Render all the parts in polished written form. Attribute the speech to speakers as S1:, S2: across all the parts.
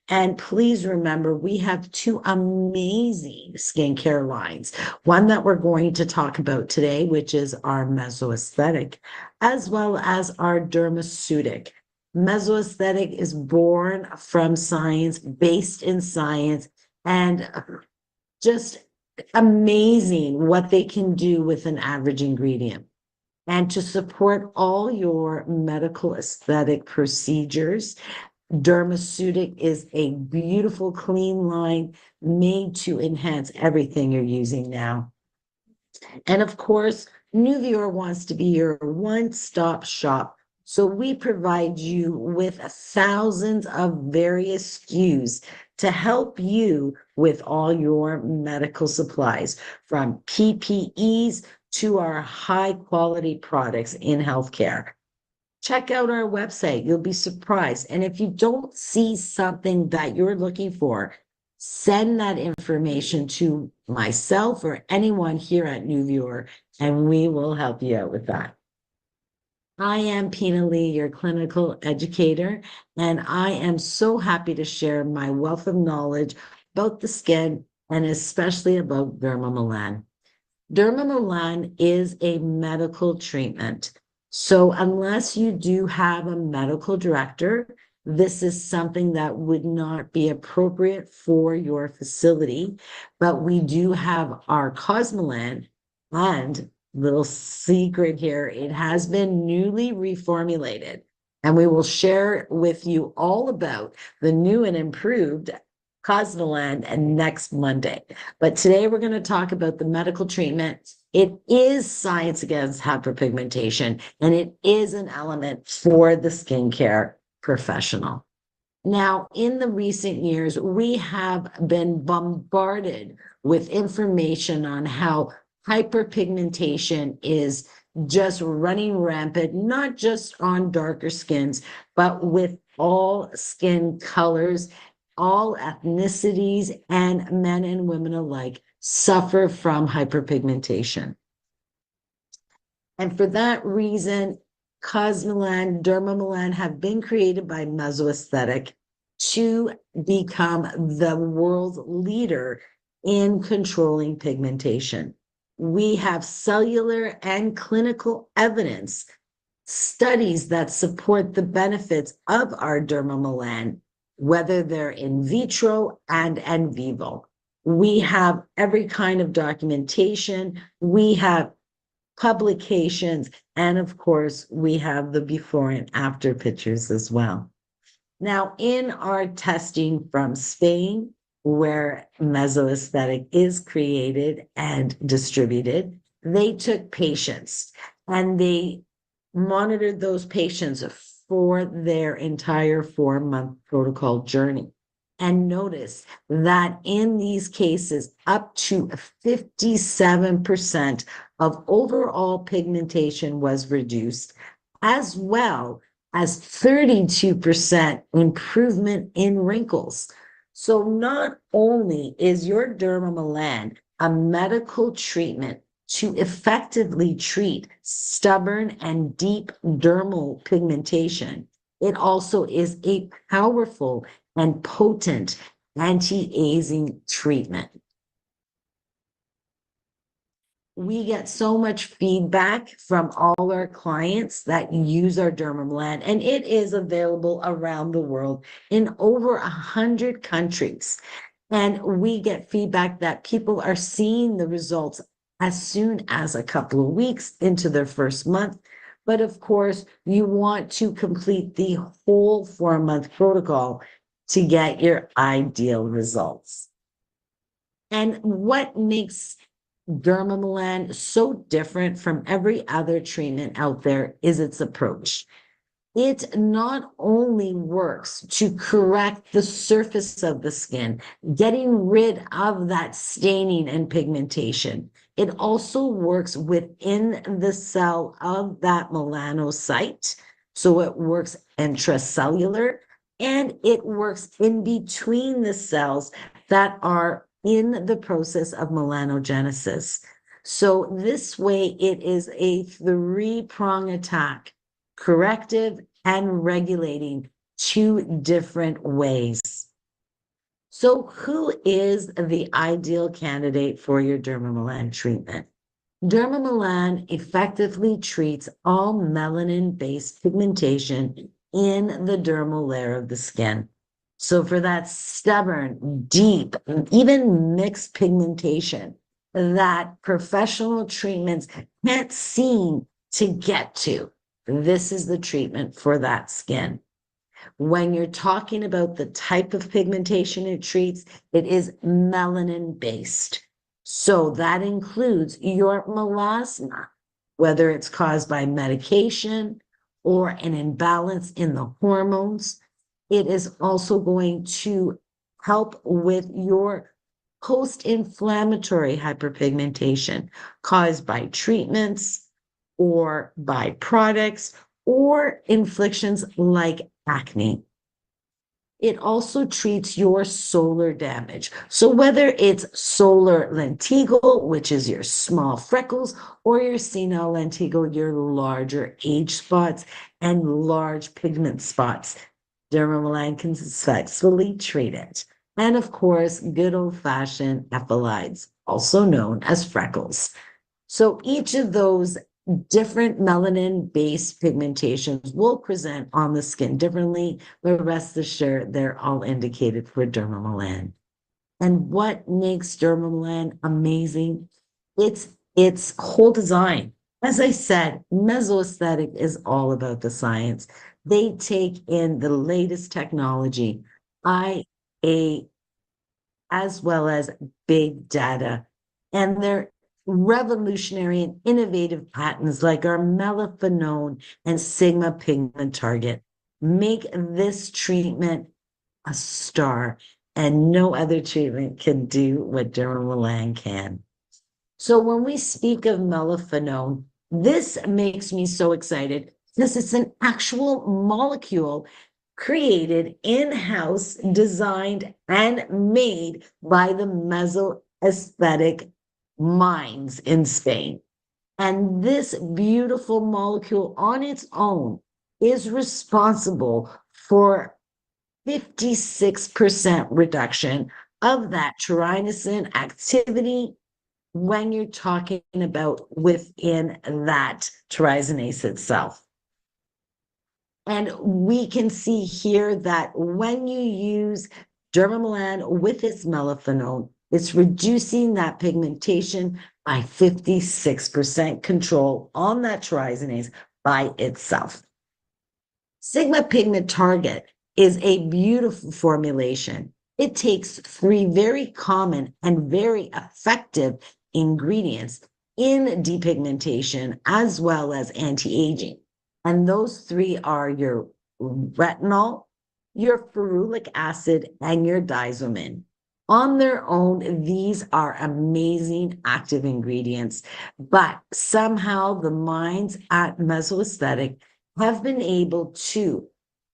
S1: And please remember, we have two amazing skincare lines. One that we're going to talk about today, which is our mesoaesthetic, as well as our dermaceutic. Mesoaesthetic is born from science, based in science, and just amazing what they can do with an average ingredient. And to support all your medical aesthetic procedures, Dermaceutic is a beautiful, clean line made to enhance everything you're using now. And of course, Nuvior wants to be your one-stop shop. So we provide you with thousands of various SKUs to help you with all your medical supplies, from PPEs to our high-quality products in healthcare. Check out our website. You'll be surprised. And if you don't see something that you're looking for, send that information to myself or anyone here at Nuvior, and we will help you out with that. I am Pina Lee, your clinical educator, and I am so happy to share my wealth of knowledge about the skin and especially about Dermamelan. Dermamelan is a medical treatment. So unless you do have a medical director, this is something that would not be appropriate for your facility. But we do have our Cosmelan, and little secret here, it has been newly reformulated. And we will share with you all about the new and improved Cosmelan and next Monday. But today we're going to talk about the medical treatment. It is science against hyperpigmentation, and it is an element for the skincare professional. Now, in the recent years, we have been bombarded with information on how hyperpigmentation is just running rampant, not just on darker skins, but with all skin colors. All ethnicities and men and women alike suffer from hyperpigmentation. And for that reason, Cosmelan, Dermamelan have been created by Mesoaesthetic to become the world leader in controlling pigmentation. We have cellular and clinical evidence, studies that support the benefits of our Dermamelan, whether they're in vitro and in vivo. We have every kind of documentation, we have publications, and of course, we have the before and after pictures as well. Now, in our testing from Spain, where Mesoaesthetic is created and distributed, they took patients and they monitored those patients for their entire 4-month protocol journey. And notice that in these cases, up to 57% of overall pigmentation was reduced, as well as 32% improvement in wrinkles. So not only is your Dermamelan a medical treatment to effectively treat stubborn and deep dermal pigmentation, it also is a powerful and potent anti-aging treatment. We get so much feedback from all our clients that use our Dermamelan, and it is available around the world in over 100 countries. And we get feedback that people are seeing the results as soon as a couple of weeks into their first month. But of course, you want to complete the whole 4-month protocol to get your ideal results. And what makes Dermamelan so different from every other treatment out there is its approach. It not only works to correct the surface of the skin, getting rid of that staining and pigmentation, it also works within the cell of that melanocyte. So it works intracellular, and it works in between the cells that are in the process of melanogenesis. So this way, it is a 3-prong attack: corrective and regulating, two different ways. So, who is the ideal candidate for your Dermamelan treatment? Dermamelan effectively treats all melanin-based pigmentation in the dermal layer of the skin. So for that stubborn, deep, even mixed pigmentation that professional treatments can't seem to get to, this is the treatment for that skin. When you're talking about the type of pigmentation it treats, it is melanin based. So that includes your melasma, whether it's caused by medication or an imbalance in the hormones. It is also going to help with your post-inflammatory hyperpigmentation caused by treatments or by products or inflictions like acne. It also treats your solar damage. So whether it's solar lentigo, which is your small freckles, or your senile lentigo, your larger age spots and large pigment spots, Dermamelan can successfully treat it. And of course, good old-fashioned ephelides, also known as freckles. So each of those different melanin-based pigmentations will present on the skin differently, but rest assured they're all indicated for Dermamelan. And what makes Dermamelan amazing? It's its whole design. As I said, mesoaesthetic is all about the science. They take in the latest technology, IA, as well as big data, and they're revolutionary and innovative patents like our melaphenone and sigma pigment target make this treatment a star, and no other treatment can do what Dermamelan can. So when we speak of melaphenone, this makes me so excited because it's an actual molecule created in-house, designed, and made by the mesoaesthetic minds in Spain. And this beautiful molecule on its own is responsible for 56% reduction of that tyrosine activity when you're talking about within that tyrosinase itself. And we can see here that when you use Dermamelan with its melaphenone, it's reducing that pigmentation by 56% control on that tyrosinase by itself. Sigma Pigment Target is a beautiful formulation. It takes three very common and very effective ingredients in depigmentation as well as anti-aging. And those three are your retinol, your ferulic acid, and your diazomin. On their own, these are amazing active ingredients, but somehow the minds at Mesoaesthetic have been able to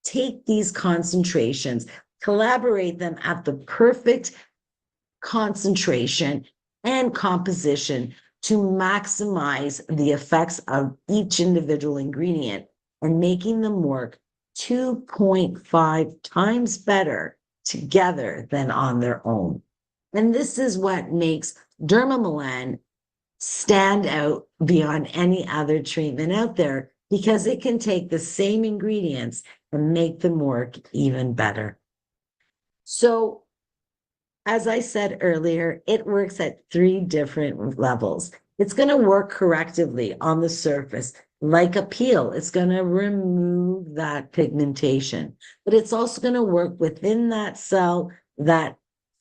S1: take these concentrations, collaborate them at the perfect concentration and composition to maximize the effects of each individual ingredient and making them work 2.5 times better together than on their own. And this is what makes Dermamelan stand out beyond any other treatment out there because it can take the same ingredients and make them work even better. So as I said earlier, it works at three different levels. It's going to work correctively on the surface, like a peel. It's going to remove that pigmentation, but it's also going to work within that cell, that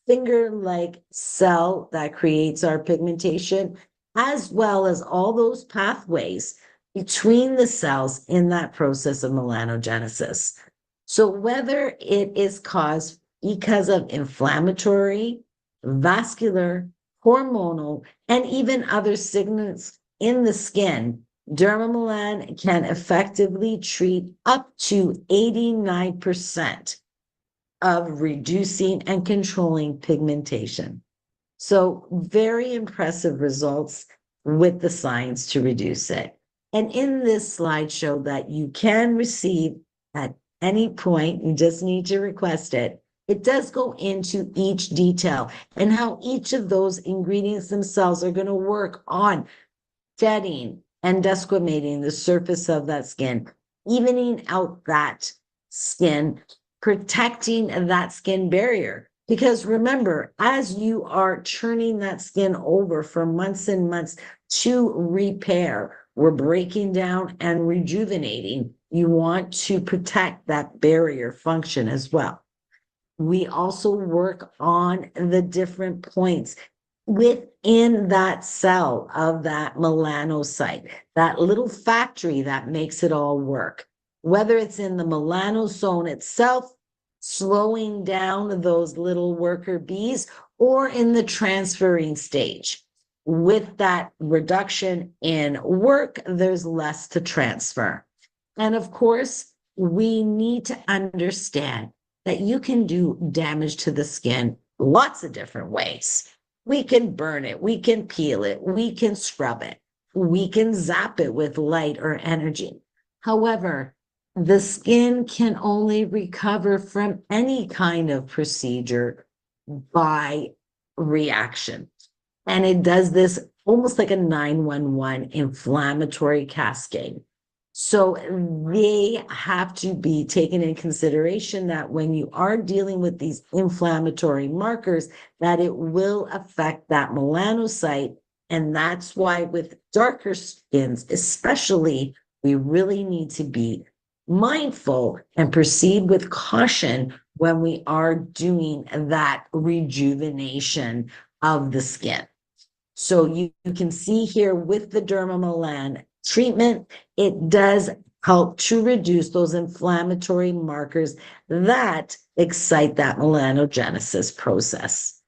S1: finger-like cell that creates our pigmentation, as well as all those pathways between the cells in that process of melanogenesis. So whether it is caused because of inflammatory, vascular, hormonal, and even other signals in the skin, Dermamelan can effectively treat up to 89% of reducing and controlling pigmentation. So very impressive results with the science to reduce it. And in this slideshow that you can receive at any point, you just need to request it. It does go into each detail and how each of those ingredients themselves are going to work on shedding and desquamating the surface of that skin, evening out that skin, protecting that skin barrier. Because remember, as you are churning that skin over for months and months to repair, we're breaking down and rejuvenating. You want to protect that barrier function as well. We also work on the different points within that cell of that melanocyte, that little factory that makes it all work, whether it's in the melanosome itself, slowing down those little worker bees, or in the transferring stage. With that reduction in work, there's less to transfer. And of course, we need to understand that you can do damage to the skin lots of different ways. We can burn it, we can peel it, we can scrub it, we can zap it with light or energy. However, the skin can only recover from any kind of procedure by reaction. And it does this almost like a 911 inflammatory cascade. So they have to be taken in consideration that when you are dealing with these inflammatory markers, that it will affect that melanocyte. And that's why with darker skins, especially, we really need to be mindful and proceed with caution when we are doing that rejuvenation of the skin. So you can see here with the Dermamelan treatment, it does help to reduce those inflammatory markers that excite that melanogenesis process.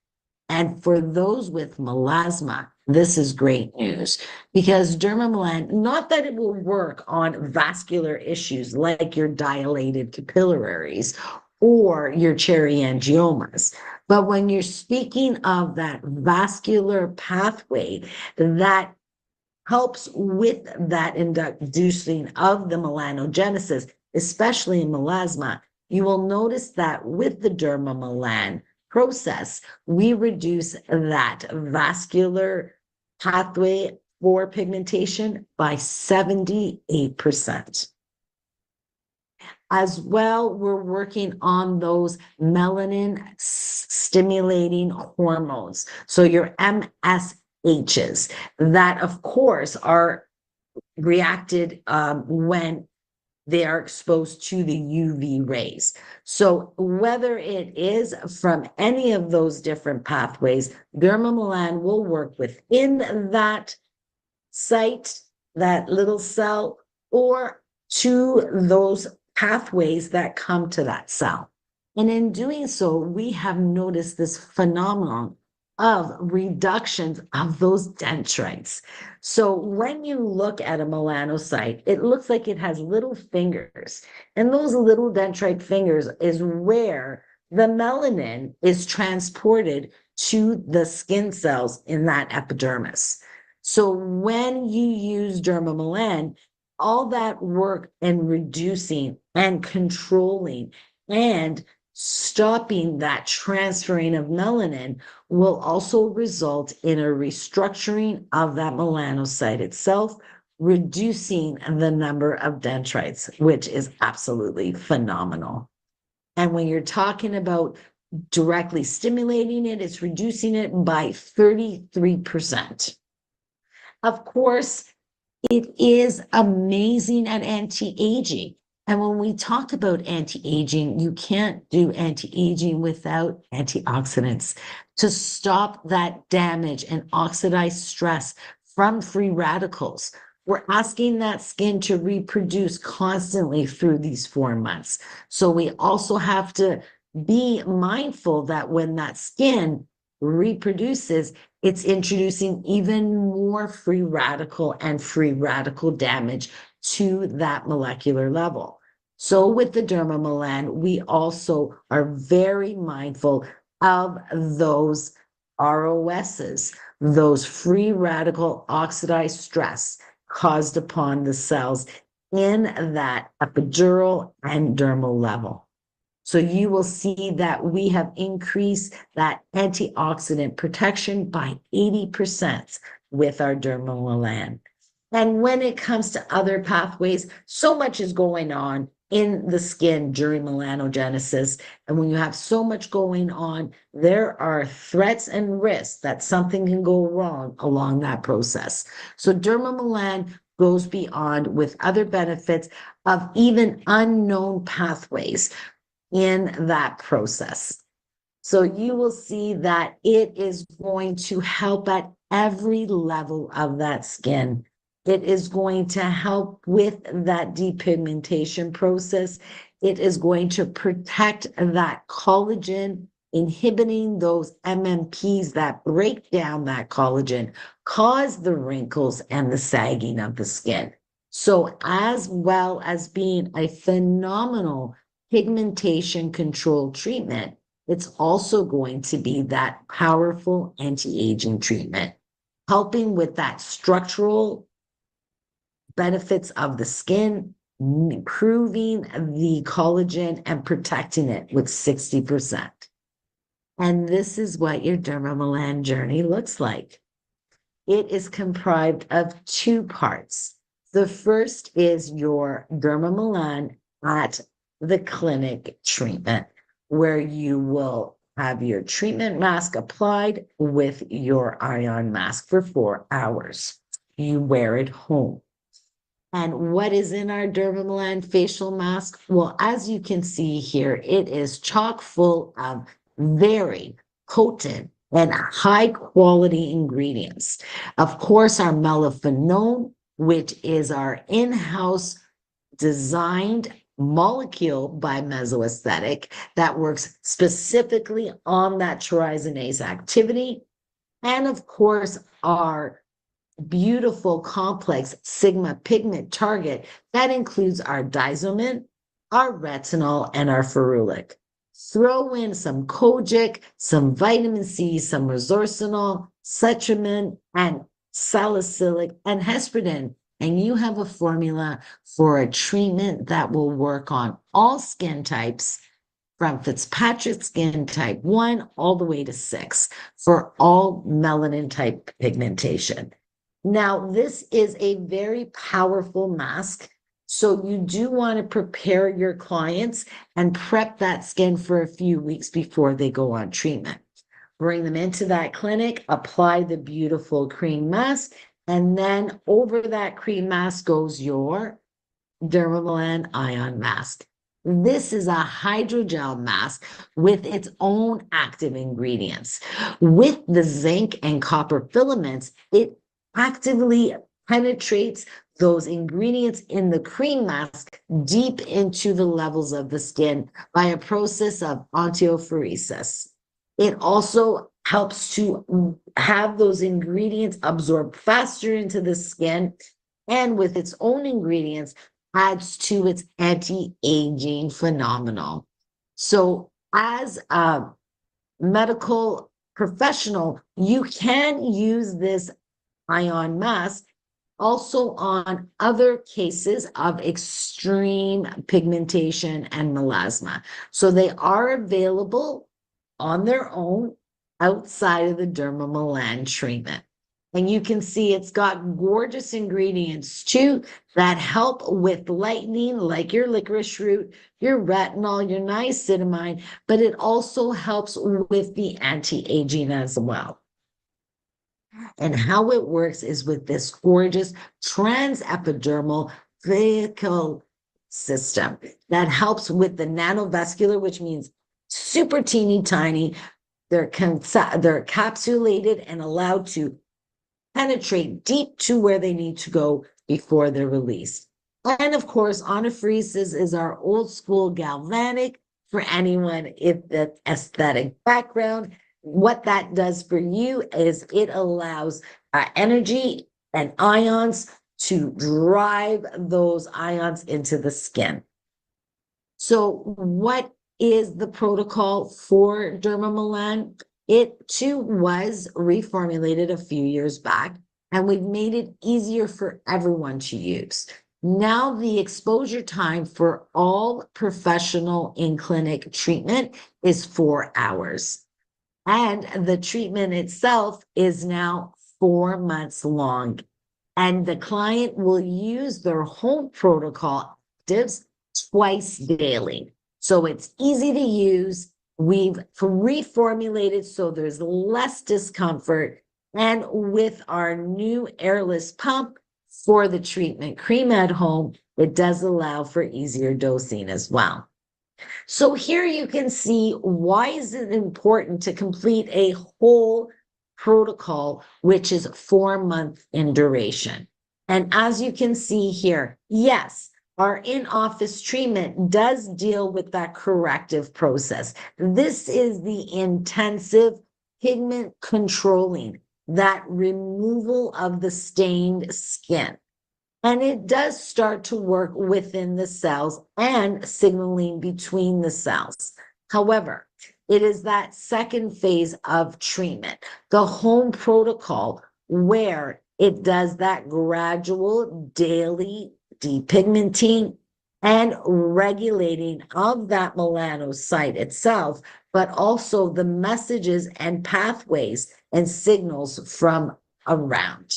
S1: And for those with melasma, this is great news because Dermamelan, not that it will work on vascular issues like your dilated capillaries or your cherry angiomas, but when you're speaking of that vascular pathway that helps with that inducing of the melanogenesis, especially in melasma, you will notice that with the Dermamelan process, we reduce that vascular pathway for pigmentation by 78%. As well, we're working on those melanin stimulating hormones. So your MSHs that, of course, are reacted when they are exposed to the UV rays. So whether it is from any of those different pathways, Dermamelan will work within that site, that little cell, or to those pathways that come to that cell. And in doing so, we have noticed this phenomenon of reductions of those dendrites. So when you look at a melanocyte, it looks like it has little fingers. And those little dendrite fingers is where the melanin is transported to the skin cells in that epidermis. So when you use Dermamelan, all that work in reducing and controlling and stopping that transferring of melanin will also result in a restructuring of that melanocyte itself, reducing the number of dendrites, which is absolutely phenomenal. And when you're talking about directly stimulating it, it's reducing it by 33%. Of course, it is amazing at anti-aging. And when we talk about anti-aging, you can't do anti-aging without antioxidants to stop that damage and oxidized stress from free radicals. We're asking that skin to reproduce constantly through these 4 months. So we also have to be mindful that when that skin reproduces, it's introducing even more free radical and free radical damage to that molecular level. So with the Dermamelan, we also are very mindful of those ROSs, those free radical oxidized stress caused upon the cells in that epidural and dermal level. So you will see that we have increased that antioxidant protection by 80% with our Dermamelan. And when it comes to other pathways, so much is going on in the skin during melanogenesis. And when you have so much going on, there are threats and risks that something can go wrong along that process. So Dermamelan goes beyond with other benefits of even unknown pathways in that process. So you will see that it is going to help at every level of that skin. It is going to help with that depigmentation process. It is going to protect that collagen, inhibiting those MMPs that break down that collagen, cause the wrinkles and the sagging of the skin. So, as well as being a phenomenal pigmentation control treatment, it's also going to be that powerful anti-aging treatment, helping with that structural benefits of the skin, improving the collagen and protecting it with 60%. And this is what your Dermamelan journey looks like. It is comprised of two parts. The first is your Dermamelan at the clinic treatment, where you will have your treatment mask applied with your ion mask for 4 hours. You wear it home. And what is in our Dermamelan facial mask? Well, as you can see here, it is chock full of very potent and high quality ingredients. Of course, our melaphenone, which is our in-house designed molecule by Mesoaesthetic that works specifically on that tyrosinase activity. And of course, our beautiful complex sigma pigment target that includes our diazomine, our retinol, and our ferulic. Throw in some kojic, some vitamin C, some resorcinol, cetrimine, and salicylic, and hesperidin, and you have a formula for a treatment that will work on all skin types, from Fitzpatrick skin type 1 all the way to 6 for all melanin type pigmentation. Now, this is a very powerful mask. So you do want to prepare your clients and prep that skin for a few weeks before they go on treatment. Bring them into that clinic, apply the beautiful cream mask, and then over that cream mask goes your Dermamelan ion mask. This is a hydrogel mask with its own active ingredients. With the zinc and copper filaments, it actively penetrates those ingredients in the cream mask deep into the levels of the skin by a process of osteophoresis. It also helps to have those ingredients absorb faster into the skin, and with its own ingredients adds to its anti-aging phenomenon. So as a medical professional, you can use this ion mask also on other cases of extreme pigmentation and melasma. So they are available on their own outside of the Dermamelan treatment. And you can see it's got gorgeous ingredients too that help with lightening, like your licorice root, your retinol, your niacinamide, but it also helps with the anti-aging as well. And how it works is with this gorgeous transepidermal vehicle system that helps with the nanovascular, which means super teeny tiny. They're capsulated and allowed to penetrate deep to where they need to go before they're released. And of course, anaphoresis is our old school galvanic for anyone in the aesthetic background. What that does for you is it allows energy and ions to drive those ions into the skin. So what is the protocol for Dermamelan? It too was reformulated a few years back, and we've made it easier for everyone to use. Now the exposure time for all professional in-clinic treatment is 4 hours. And the treatment itself is now 4 months long. And the client will use their home protocol actives twice daily. So it's easy to use. We've reformulated so there's less discomfort. And with our new airless pump for the treatment cream at home, it does allow for easier dosing as well. So here you can see why is it important to complete a whole protocol, which is 4 months in duration. And as you can see here, yes, our in-office treatment does deal with that corrective process. This is the intensive pigment controlling, that removal of the stained skin. And it does start to work within the cells and signaling between the cells. However, it is that second phase of treatment, the home protocol, where it does that gradual daily depigmenting and regulating of that melanocyte itself, but also the messages and pathways and signals from around.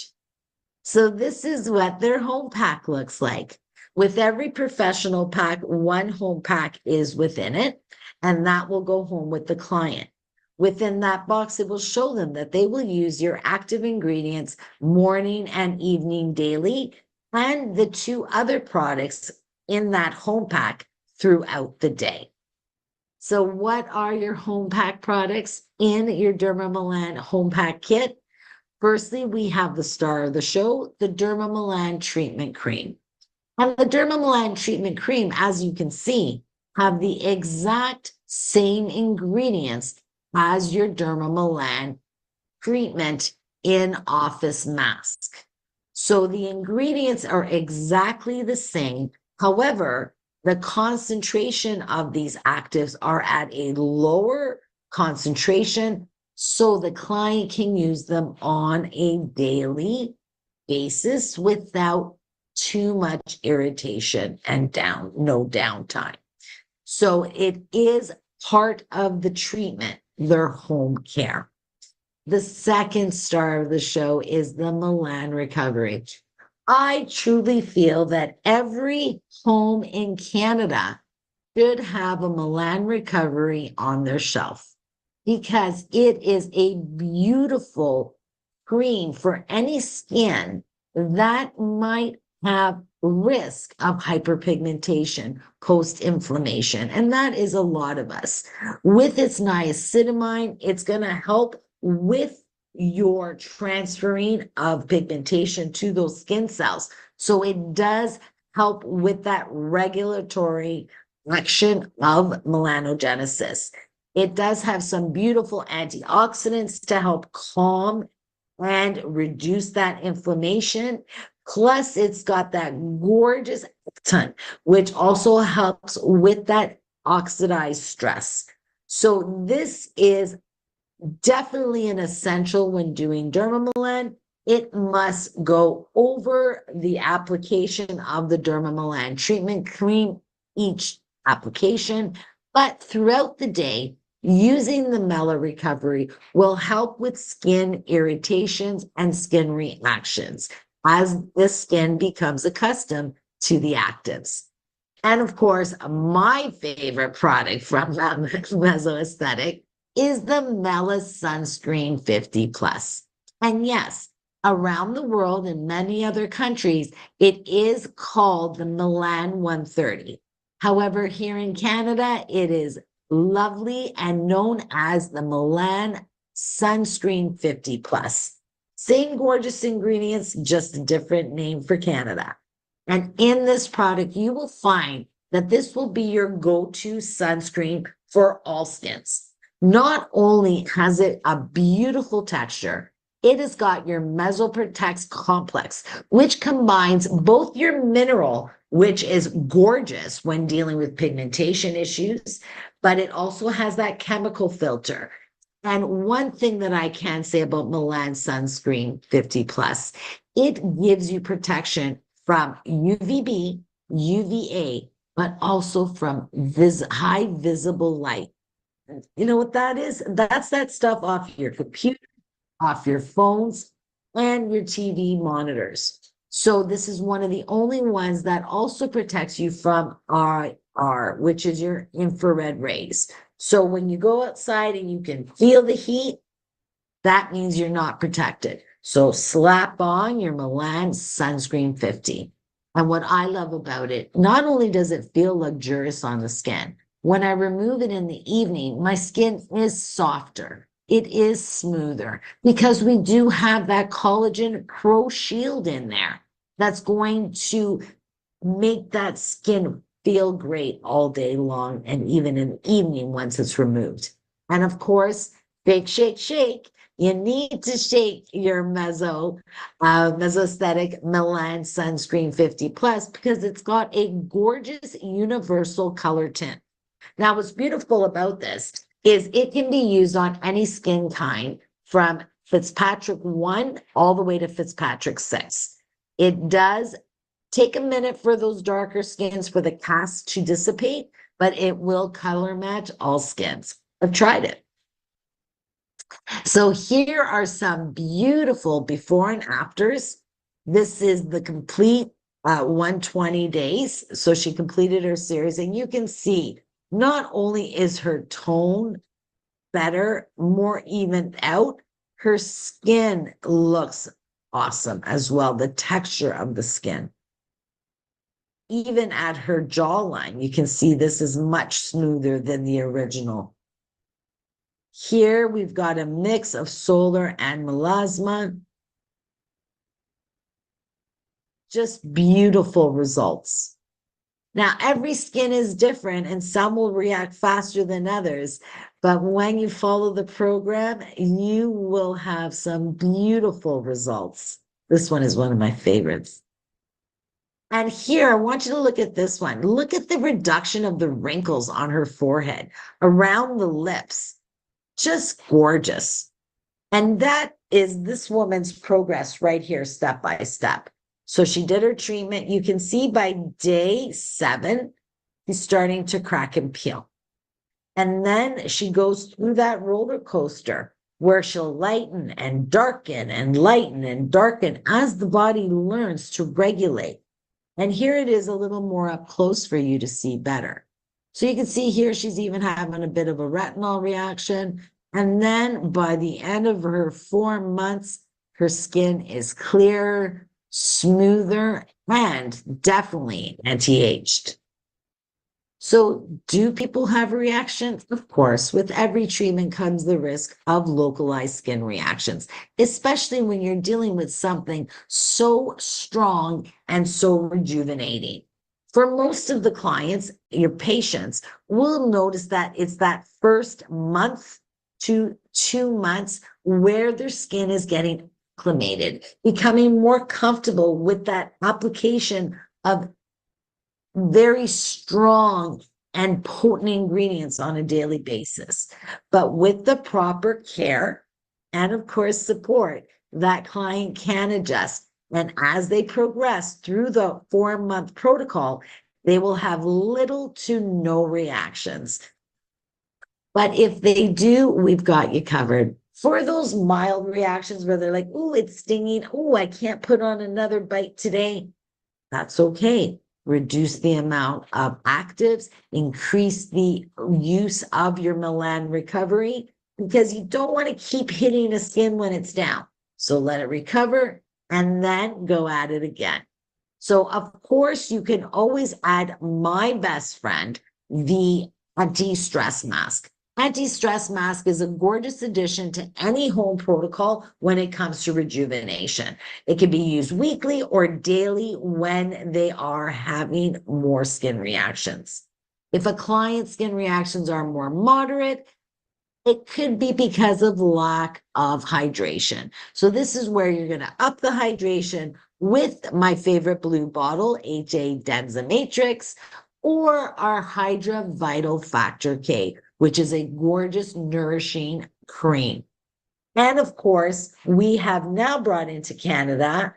S1: So this is what their home pack looks like. With every professional pack, one home pack is within it, and that will go home with the client. Within that box, it will show them that they will use your active ingredients morning and evening daily, and the 2 other products in that home pack throughout the day. So what are your home pack products in your Dermamelan home pack kit? Firstly, we have the star of the show, the Dermamelan treatment cream. And the Dermamelan treatment cream, as you can see, have the exact same ingredients as your Dermamelan treatment in-office mask. So the ingredients are exactly the same. However, the concentration of these actives are at a lower concentration, so the client can use them on a daily basis without too much irritation and no downtime. So it is part of the treatment, their home care. The second star of the show is the Melan recovery. I truly feel that every home in Canada should have a Melan recovery on their shelf, because it is a beautiful cream for any skin that might have risk of hyperpigmentation, post-inflammation, and that is a lot of us. With its niacinamide, it's going to help with your transferring of pigmentation to those skin cells. So it does help with that regulatory action of melanogenesis. It does have some beautiful antioxidants to help calm and reduce that inflammation. Plus, it's got that gorgeous ton, which also helps with that oxidized stress. So this is definitely an essential when doing Dermamelan. It must go over the application of the Dermamelan treatment cream each application, but throughout the day, using the Mela recovery will help with skin irritations and skin reactions as the skin becomes accustomed to the actives. And of course, my favorite product from Mesoaesthetic is the Mela Sunscreen 50 Plus. And yes, around the world in many other countries, it is called the Melan 130. However, here in Canada, it is lovely and known as the Melan Sunscreen 50 Plus. Same gorgeous ingredients, just a different name for Canada. And in this product, you will find that this will be your go-to sunscreen for all skins. Not only has it a beautiful texture, it has got your Mesoprotect complex, which combines both your mineral, which is gorgeous when dealing with pigmentation issues, but it also has that chemical filter. And one thing that I can say about Melan Sunscreen 50 Plus, it gives you protection from UVB, UVA, but also from high visible light. You know what that is? That's that stuff off your computer, off your phones, and your TV monitors. So this is one of the only ones that also protects you from IR, which is your infrared rays. So when you go outside and you can feel the heat, that means you're not protected. So slap on your Milan Sunscreen 50. And what I love about it, not only does it feel luxurious on the skin, when I remove it in the evening, my skin is softer. It is smoother because we do have that collagen pro shield in there that's going to make that skin feel great all day long and even in the evening once it's removed. And of course, shake, shake, shake. You need to shake your Mesoaesthetic Milan Sunscreen 50 Plus because it's got a gorgeous universal color tint. Now, what's beautiful about this is it can be used on any skin kind from Fitzpatrick 1 all the way to Fitzpatrick 6. It does take a minute for those darker skins for the cast to dissipate, but it will color match all skins. I've tried it. So here are some beautiful before and afters. This is the complete 120 days. So she completed her series, and you can see not only is her tone better, more evened out, her skin looks awesome as well. The texture of the skin. Even at her jawline, you can see this is much smoother than the original. Here we've got a mix of solar and melasma. Just beautiful results. Now, every skin is different and some will react faster than others, but when you follow the program, you will have some beautiful results. This one is one of my favorites. And here, I want you to look at this one. Look at the reduction of the wrinkles on her forehead, around the lips. Just gorgeous. And that is this woman's progress right here, step by step. So she did her treatment. You can see by day 7, she's starting to crack and peel. And then she goes through that roller coaster where she'll lighten and darken and lighten and darken as the body learns to regulate. And here it is a little more up close for you to see better. So you can see here she's even having a bit of a retinol reaction. And then by the end of her 4 months, her skin is clearer, smoother, and definitely anti-aged. So do people have reactions? Of course, with every treatment comes the risk of localized skin reactions, especially when you're dealing with something so strong and so rejuvenating. For most of the clients, your patients will notice that it's that first month to 2 months where their skin is getting acclimated, becoming more comfortable with that application of very strong and potent ingredients on a daily basis. But with the proper care and, of course, support, that client can adjust. And as they progress through the 4-month protocol, they will have little to no reactions. But if they do, we've got you covered. For those mild reactions where they're like, oh, it's stinging. Oh, I can't put on another bite today. That's okay. Reduce the amount of actives, increase the use of your Milan recovery because you don't want to keep hitting the skin when it's down. So let it recover and then go at it again. So of course you can always add my best friend, the anti-stress mask. Anti-stress mask is a gorgeous addition to any home protocol when it comes to rejuvenation. It can be used weekly or daily when they are having more skin reactions. If a client's skin reactions are more moderate, it could be because of lack of hydration. So this is where you're going to up the hydration with my favorite blue bottle, HA Denza Matrix, or our Hydra Vital Factor K, which is a gorgeous, nourishing cream. And of course, we have now brought into Canada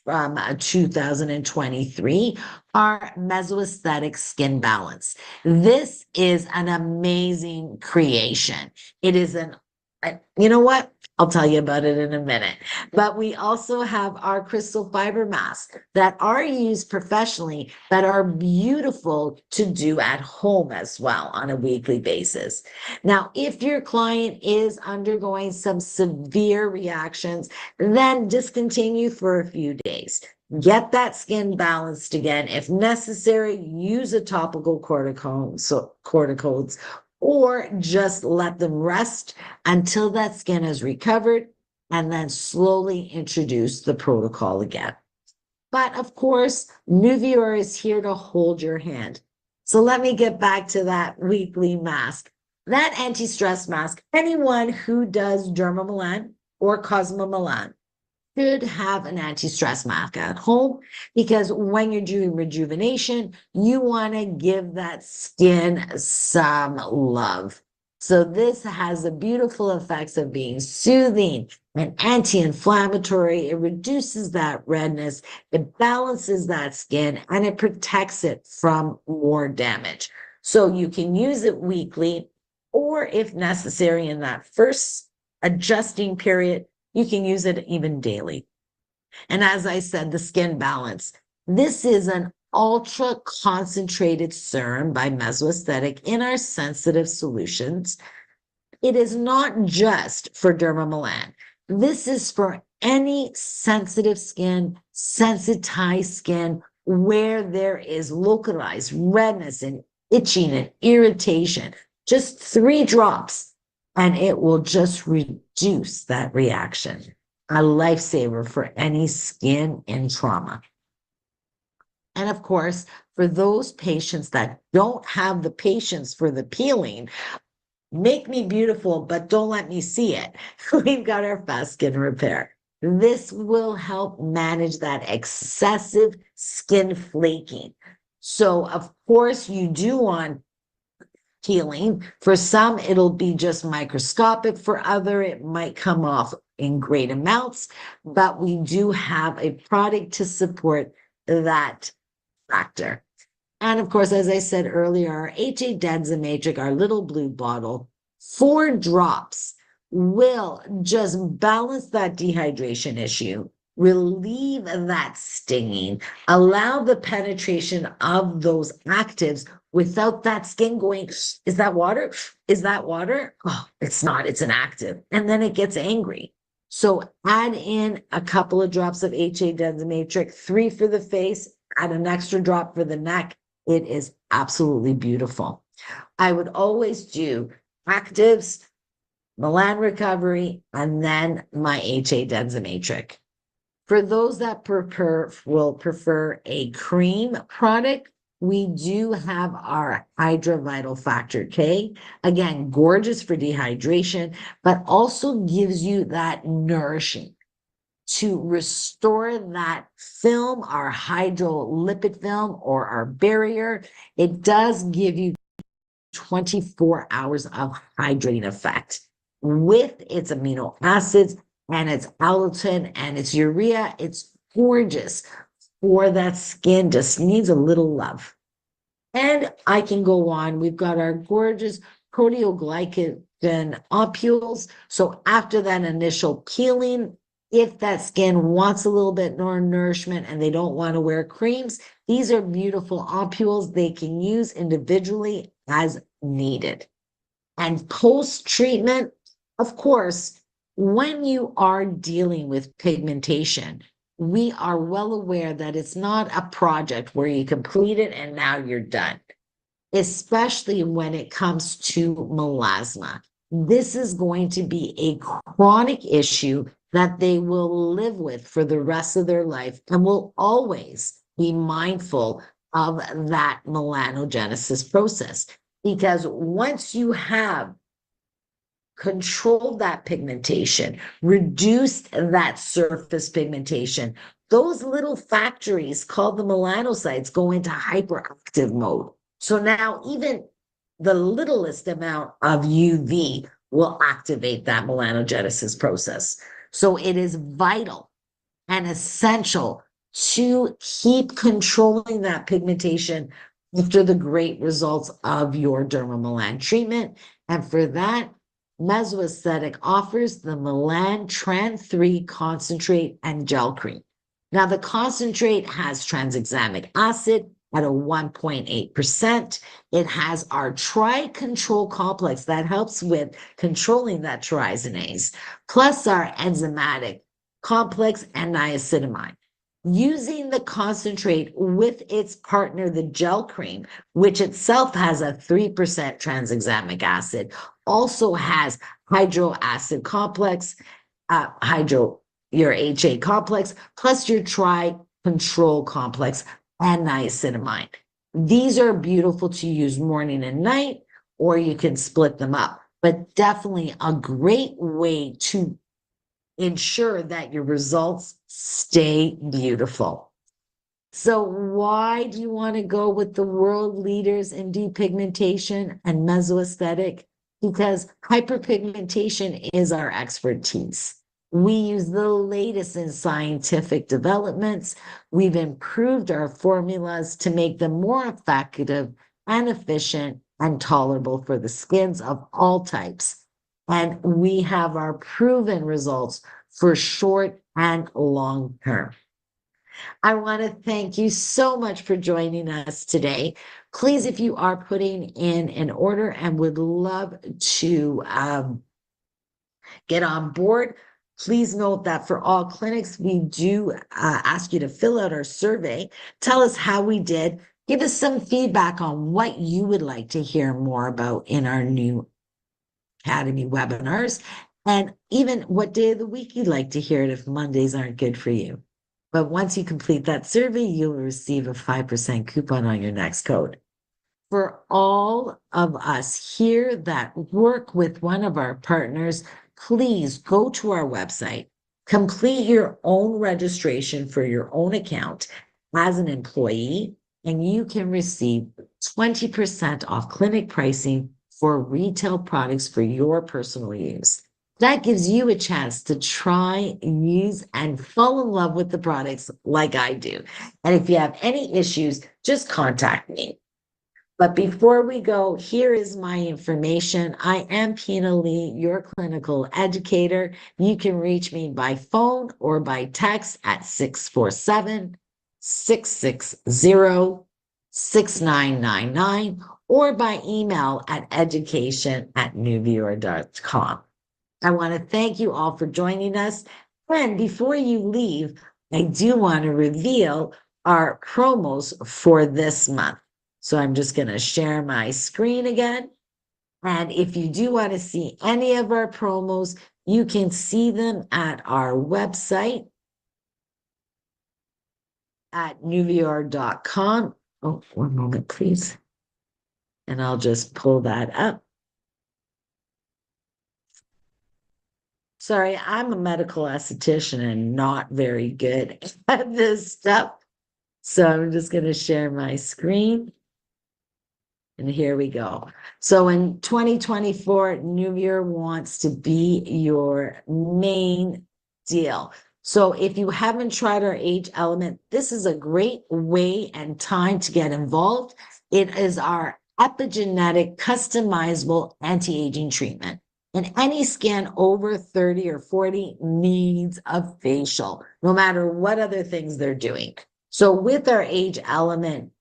S1: from 2023, our Mesoaesthetic Skin Balance. This is an amazing creation. It is you know what? I'll tell you about it in a minute. But we also have our crystal fiber masks that are used professionally, but are beautiful to do at home as well on a weekly basis. Now, if your client is undergoing some severe reactions, then discontinue for a few days. Get that skin balanced again. If necessary, use a topical corticodes, or just let them rest until that skin has recovered, and then slowly introduce the protocol again. But of course, Nuvior is here to hold your hand. So let me get back to that weekly mask. That anti-stress mask, anyone who does Dermamelan or Cosmomelan should have an anti-stress mask at home, because when you're doing rejuvenation, you want to give that skin some love. So this has the beautiful effects of being soothing and anti-inflammatory. It reduces that redness, it balances that skin, and it protects it from more damage. So you can use it weekly, or if necessary in that first adjusting period, you can use it even daily. And as I said, the skin balance. This is an ultra concentrated serum by Mesoaesthetic in our sensitive solutions. It is not just for Dermamelan. This is for any sensitive skin, sensitized skin, where there is localized redness and itching and irritation. Just 3 drops, and it will just reduce that reaction. A lifesaver for any skin in trauma. And of course, for those patients that don't have the patience for the peeling, make me beautiful, but don't let me see it. We've got our fast skin repair. This will help manage that excessive skin flaking. So, of course, you do want healing. For some, it'll be just microscopic. For other, it might come off in great amounts, but we do have a product to support that factor. And of course, as I said earlier, our HA Densamatrix, our little blue bottle, 4 drops will just balance that dehydration issue, relieve that stinging, allow the penetration of those actives without that skin going, is that water? Is that water? Oh, it's not, it's an active. And then it gets angry. So add in a couple of drops of HA Densamatrix, 3 for the face, add an extra drop for the neck. It is absolutely beautiful. I would always do actives, Melan recovery, and then my HA Densamatrix. For those that will prefer a cream product, we do have our Hydra Vital Factor K. Again, gorgeous for dehydration, but also gives you that nourishing to restore that film, our hydrolipid film or our barrier. It does give you 24 hours of hydrating effect with its amino acids and its allantoin and its urea. It's gorgeous for that skin, just needs a little love. And I can go on. We've got our gorgeous proteoglycan opules. So after that initial peeling, if that skin wants a little bit more nourishment and they don't want to wear creams, these are beautiful opules they can use individually as needed. And post-treatment, of course, when you are dealing with pigmentation, we are well aware that it's not a project where you complete it and now you're done, especially when it comes to melasma. This is going to be a chronic issue that they will live with for the rest of their life and will always be mindful of that melanogenesis process. Because once you have controlled that pigmentation, reduced that surface pigmentation, those little factories called the melanocytes go into hyperactive mode. So now even the littlest amount of UV will activate that melanogenesis process. So it is vital and essential to keep controlling that pigmentation after the great results of your Dermamelan treatment. And for that, Mesoaesthetic offers the Melan Tran 3 concentrate and gel cream. Now, the concentrate has tranexamic acid at a 1.8%. It has our tri-control complex that helps with controlling that triazinase, plus our enzymatic complex and niacinamide. Using the concentrate with its partner, the gel cream, which itself has a 3% tranexamic acid, also has hydro acid complex, your HA complex, plus your tri-control complex and niacinamide. These are beautiful to use morning and night, or you can split them up, but definitely a great way to ensure that your results stay beautiful. So why do you want to go with the world leaders in depigmentation and mesoaesthetic? Because hyperpigmentation is our expertise. We use the latest in scientific developments. We've improved our formulas to make them more effective and efficient and tolerable for the skins of all types. And we have our proven results for short and long term. I want to thank you so much for joining us today. Please, if you are putting in an order and would love to get on board, please note that for all clinics, we do ask you to fill out our survey. Tell us how we did. Give us some feedback on what you would like to hear more about in our new Academy webinars, and even what day of the week you'd like to hear it if Mondays aren't good for you. But once you complete that survey, you'll receive a 5% coupon on your next code. For all of us here that work with one of our partners, please go to our website, complete your own registration for your own account as an employee, and you can receive 20% off clinic pricing for retail products for your personal use. That gives you a chance to try, use, and fall in love with the products like I do. And if you have any issues, just contact me. But before we go, here is my information. I am Pina Lee, your clinical educator. You can reach me by phone or by text at 647-660-6999 or by email at education@newviewer.com. I want to thank you all for joining us. And before you leave, I do want to reveal our promos for this month. So I'm just going to share my screen again. And if you do want to see any of our promos, you can see them at our website at newviewer.com. Oh, one moment, please. And I'll just pull that up. Sorry, I'm a medical esthetician and not very good at this stuff. So I'm just going to share my screen. And here we go. So in 2024, New Year wants to be your main deal. So if you haven't tried our age element, this is a great way and time to get involved. It is our epigenetic customizable anti-aging treatment. And any skin over 30 or 40 needs a facial, no matter what other things they're doing. So with our age element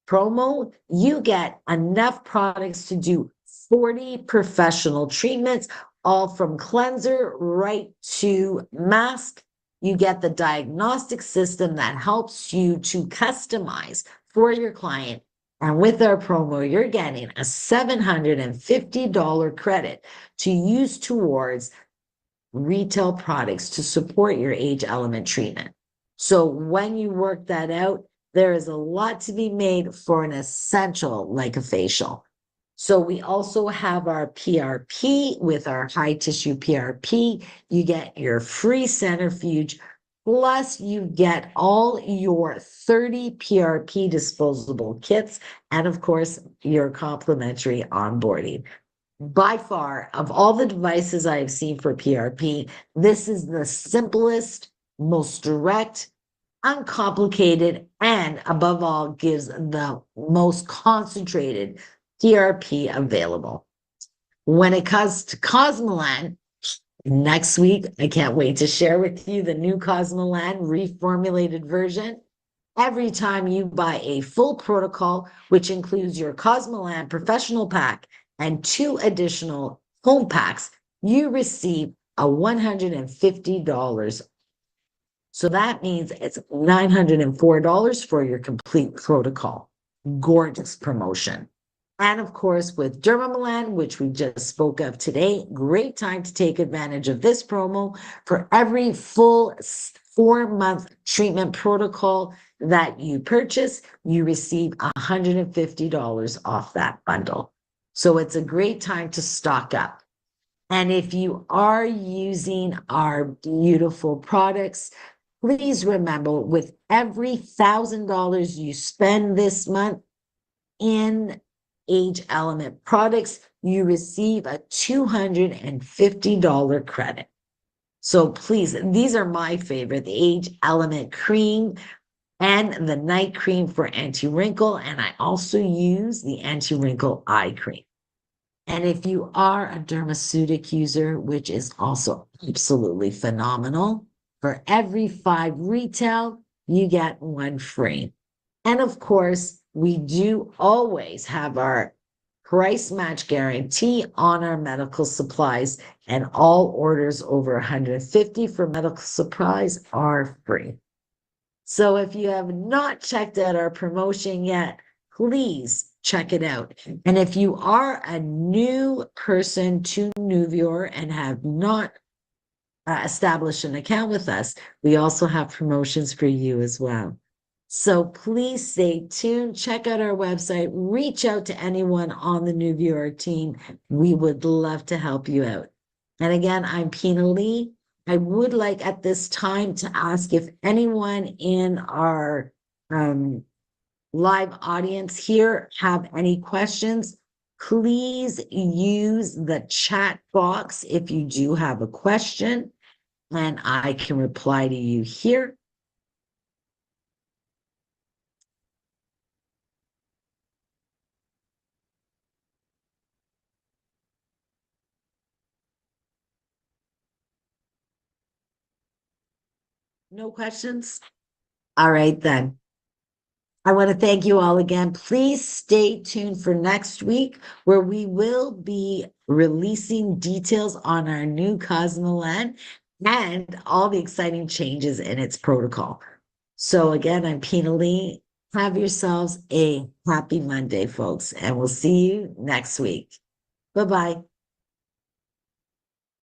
S1: promo, you get enough products to do 40 professional treatments, all from cleanser right to mask. You get the diagnostic system that helps you to customize for your client. And with our promo, you're getting a $750 credit to use towards retail products to support your age element treatment. So when you work that out, there is a lot to be made for an essential like a facial. So we also have our PRP with our high tissue PRP. You get your free centrifuge, plus you get all your 30 PRP disposable kits, and of course, your complimentary onboarding. By far, of all the devices I have seen for PRP, this is the simplest, most direct, uncomplicated, and above all, gives the most concentrated PRP available. When it comes to Cosmolan, next week, I can't wait to share with you the new Cosmolan reformulated version. Every time you buy a full protocol, which includes your Cosmolan professional pack and 2 additional home packs, you receive a $150. So that means it's $904 for your complete protocol. Gorgeous promotion. And of course, with Dermamelan, which we just spoke of today, great time to take advantage of this promo. For every full 4-month treatment protocol that you purchase, you receive $150 off that bundle. So it's a great time to stock up. And if you are using our beautiful products, please remember, with every $1,000 you spend this month in Age Element products, you receive a $250 credit. So please, these are my favorite, the Age Element cream and the night cream for anti-wrinkle. And I also use the anti-wrinkle eye cream. And if you are a Dermaceutic user, which is also absolutely phenomenal, for every 5 retail, you get 1 free. And of course, we do always have our price match guarantee on our medical supplies, and all orders over $150 for medical supplies are free. So if you have not checked out our promotion yet, please check it out. And if you are a new person to Nuvure and have not established an account with us, we also have promotions for you as well. So please stay tuned, check out our website, reach out to anyone on the Nuvure team. We would love to help you out. And again, I'm Pina Lee. I would like at this time to ask if anyone in our live audience here have any questions. Please use the chat box if you do have a question, and I can reply to you here. No questions? All right, then. I want to thank you all again. Please stay tuned for next week, where we will be releasing details on our new Cosmolan and all the exciting changes in its protocol. So again, I'm Pina Lee. Have yourselves a happy Monday, folks, and we'll see you next week. Bye-bye.